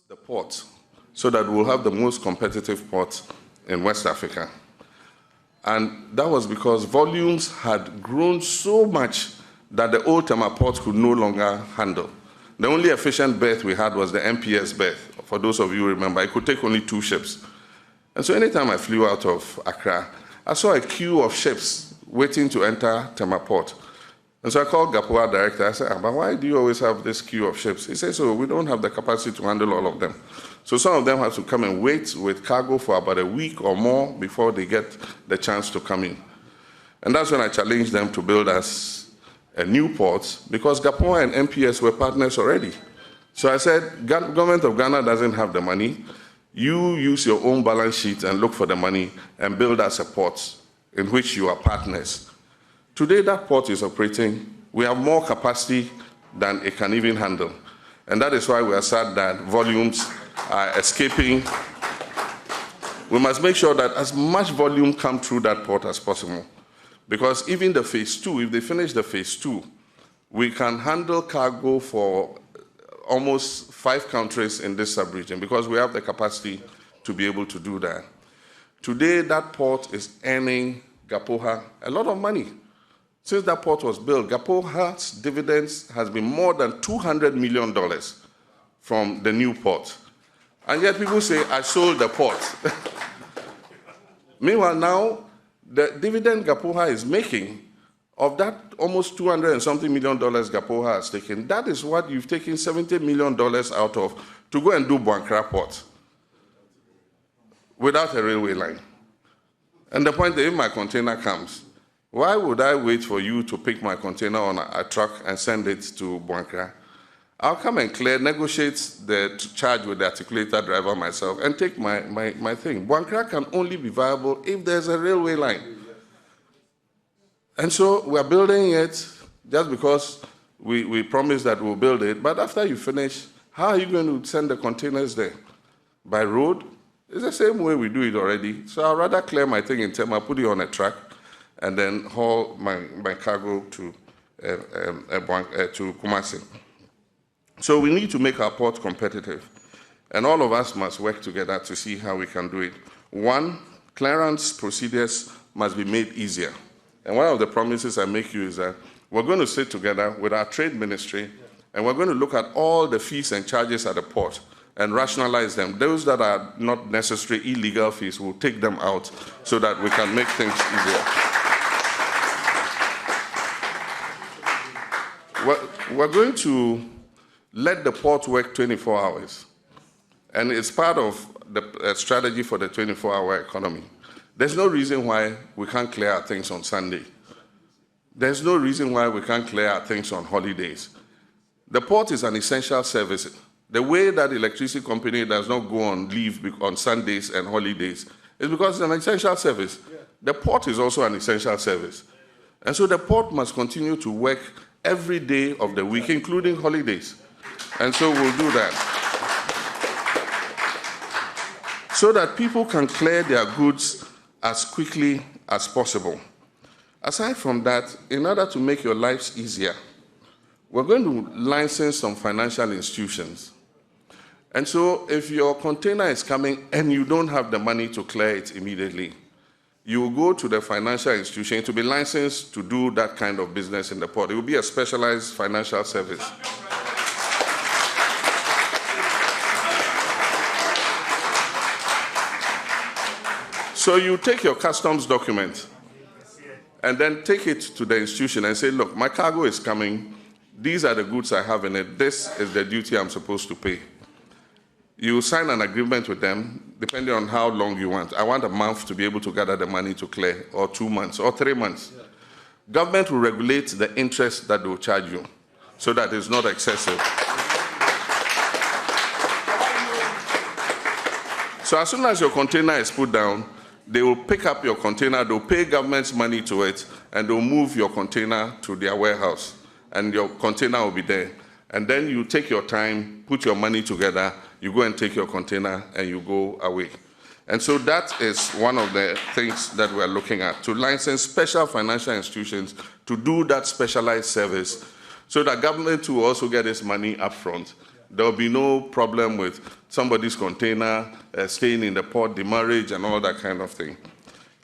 the port so that we'll have the most competitive port in West Africa. And that was because volumes had grown so much that the old Tema port could no longer handle. The only efficient berth we had was the MPS berth. For those of you who remember, it could take only 2 ships. And so anytime I flew out of Accra, I saw a queue of ships waiting to enter Tema port. And so I called Gapoa director. I said, but why do you always have this queue of ships? He said, so we don't have the capacity to handle all of them. So some of them have to come and wait with cargo for about a week or more before they get the chance to come in. And that's when I challenged them to build us a new port, because Gapoa and MPS were partners already. So I said, government of Ghana doesn't have the money. You use your own balance sheet and look for the money and build us a port in which you are partners. Today, that port is operating. We have more capacity than it can even handle. And that is why we are sad that volumes are escaping. We must make sure that as much volume comes through that port as possible. Because even the phase 2, if they finish the phase 2, we can handle cargo for almost 5 countries in this sub-region, because we have the capacity to be able to do that. Today, that port is earning Gapoha a lot of money. Since that port was built, Gapoha's dividends has been more than $200 million from the new port. And yet people say, I sold the port. Meanwhile, now, the dividend Gapoha is making, of that almost $200 and something million Gapoha has taken, that is what you've taken $70 million out of to go and do Boankra Port without a railway line. And the point that if my container comes, why would I wait for you to pick my container on a truck and send it to Boankra? I'll come and clear, negotiate the charge with the articulator driver myself and take my thing. Boankra can only be viable if there's a railway line. And so we're building it just because we promised that we'll build it. But after you finish, how are you going to send the containers there? By road? It's the same way we do it already. So I'd rather clear my thing in Tema, put it on a truck, and then haul my cargo to Kumasi. So we need to make our port competitive. And all of us must work together to see how we can do it. One, clearance procedures must be made easier. And one of the promises I make you is that we're going to sit together with our trade ministry, and we're going to look at all the fees and charges at the port and rationalize them. Those that are not necessary illegal fees, we'll take them out so that we can make things easier. We're going to let the port work 24 hours. And it's part of the strategy for the 24-hour economy. There's no reason why we can't clear our things on Sunday. There's no reason why we can't clear our things on holidays. The port is an essential service. The way that the electricity company does not go on leave on Sundays and holidays is because it's an essential service. Yeah. The port is also an essential service. And so the port must continue to work every day of the week, including holidays. And so we'll do that. So that people can clear their goods as quickly as possible. Aside from that, in order to make your lives easier, we're going to license some financial institutions. And so if your container is coming and you don't have the money to clear it immediately, you will go to the financial institution to be licensed to do that kind of business in the port. It will be a specialized financial service. So you take your customs document and then take it to the institution and say, look, my cargo is coming. These are the goods I have in it. This is the duty I'm supposed to pay. You sign an agreement with them, depending on how long you want. I want a month to be able to gather the money to clear, or 2 months, or 3 months. Yeah. Government will regulate the interest that they will charge you so that it's not excessive. So as soon as your container is put down, they will pick up your container, they'll pay government's money to it, and they'll move your container to their warehouse, and your container will be there. And then you take your time, put your money together, you go and take your container, and you go away. And so that is one of the things that we're looking at, to license special financial institutions to do that specialized service, so that government will also get its money up front, There will be no problem with somebody's container staying in the port, demurrage, and all that kind of thing.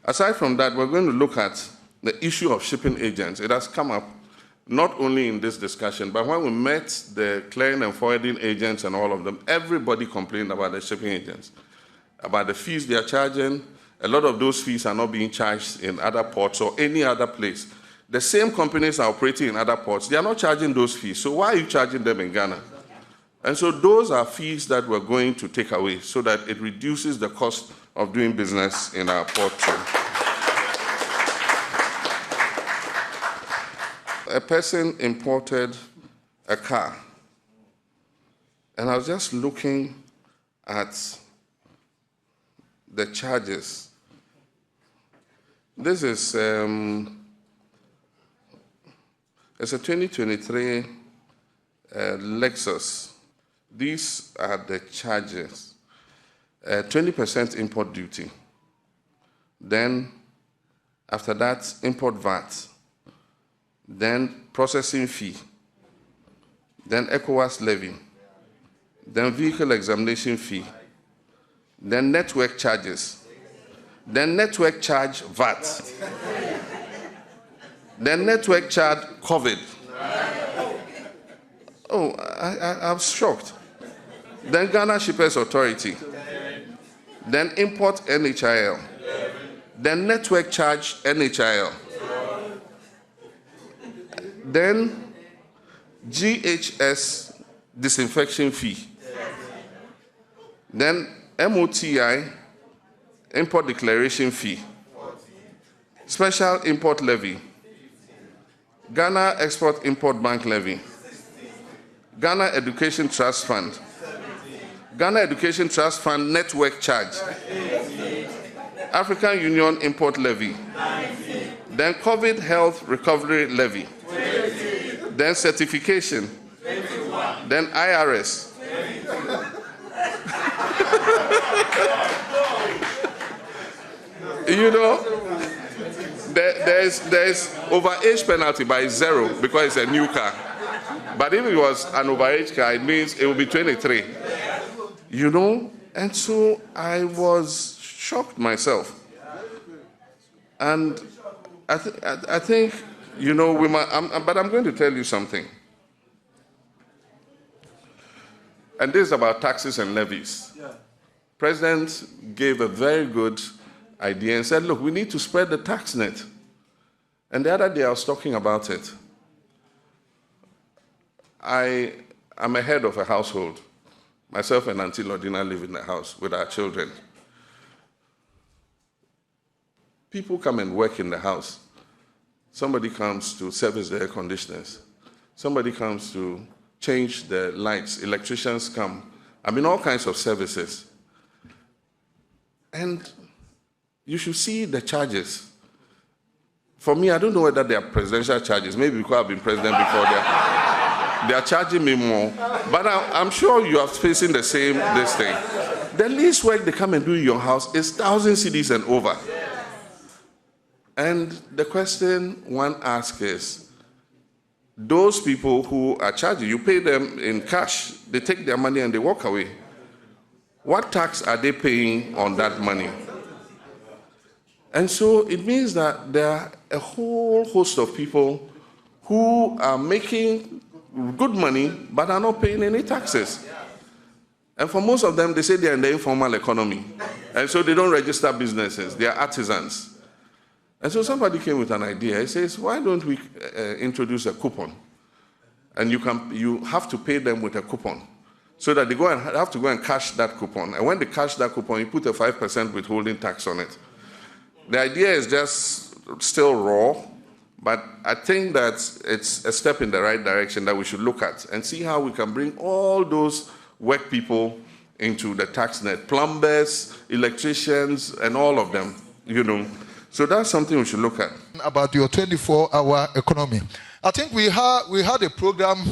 Aside from that, we're going to look at the issue of shipping agents. It has come up not only in this discussion, but when we met the clearing and forwarding agents and all of them, everybody complained about the shipping agents, about the fees they are charging. A lot of those fees are not being charged in other ports or any other place. The same companies are operating in other ports. They are not charging those fees. So why are you charging them in Ghana? And so those are fees that we're going to take away so that it reduces the cost of doing business in our port too. A person imported a car, and I was just looking at the charges. This is it's a 2023 Lexus. These are the charges. 20% import duty. Then, after that, import VAT. Then processing fee, then ECOWAS levy, then vehicle examination fee, then network charges, then network charge VAT, then network charge COVID. Oh, I'm shocked. Then Ghana Shippers Authority, then import NHIL, then network charge NHIL. Then GHS disinfection fee. Then MOTI, import declaration fee. Special import levy. Ghana Export-Import Bank levy. Ghana Education Trust Fund. Ghana Education Trust Fund network charge. African Union import levy. Then COVID Health Recovery levy. Then certification, then IRS. You know, there's overage penalty by 0 because it's a new car. But if it was an overage car, it means it will be 23. You know, and so I was shocked myself. And I think, you know, but I'm going to tell you something. And this is about taxes and levies. Yeah. President gave a very good idea and said, look, we need to spread the tax net. And the other day I was talking about it. I am a head of a household. Myself and Auntie Lodina live in the house with our children. People come and work in the house. Somebody comes to service the air conditioners. Somebody comes to change the lights. Electricians come. I mean, all kinds of services. And you should see the charges. For me, I don't know whether they are presidential charges. Maybe because I've been president before. They are charging me more. But I'm sure you are facing the same this thing. The least work they come and do in your house is 1,000 cedis and over. And the question one asks is, those people who are charging, you pay them in cash, they take their money and they walk away. What tax are they paying on that money? And so it means that there are a whole host of people who are making good money but are not paying any taxes. And for most of them, they say they are in the informal economy. And so they don't register businesses, they are artisans. And so somebody came with an idea. He says, why don't we introduce a coupon? And you have to pay them with a coupon so that they have to go and cash that coupon. And when they cash that coupon, you put a 5% withholding tax on it. The idea is just still raw, but I think that it's a step in the right direction that we should look at and see how we can bring all those work people into the tax net. Plumbers, electricians, and all of them, you know. So that's something we should look at. About your 24-hour economy. I think we had a program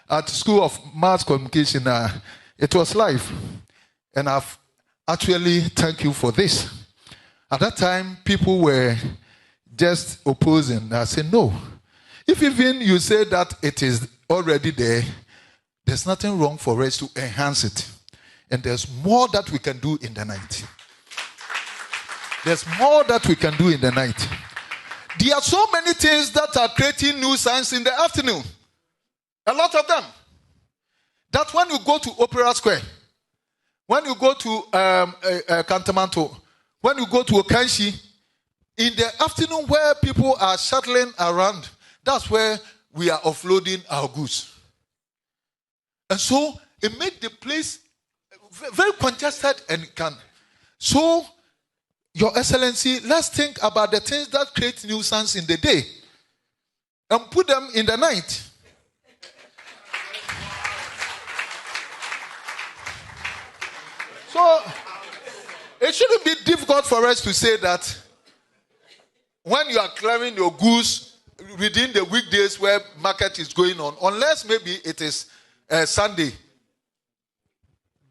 at School of Mass Communication. It was live. And I've actually thank you for this. At that time, people were just opposing. I said, no. If even you say that it is already there, there's nothing wrong for us to enhance it. And there's more that we can do in the night. There's more that we can do in the night. There are so many things that are creating nuisance in the afternoon. A lot of them. That when you go to Opera Square, when you go to Cantamanto, when you go to Okanshi, in the afternoon where people are shuttling around, that's where we are offloading our goods. And so it makes the place very congested and can. So, Your Excellency, let's think about the things that create nuisance in the day and put them in the night. So, it shouldn't be difficult for us to say that when you are clearing your goods within the weekdays where market is going on, unless maybe it is Sunday,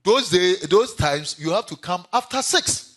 those times you have to come after 6.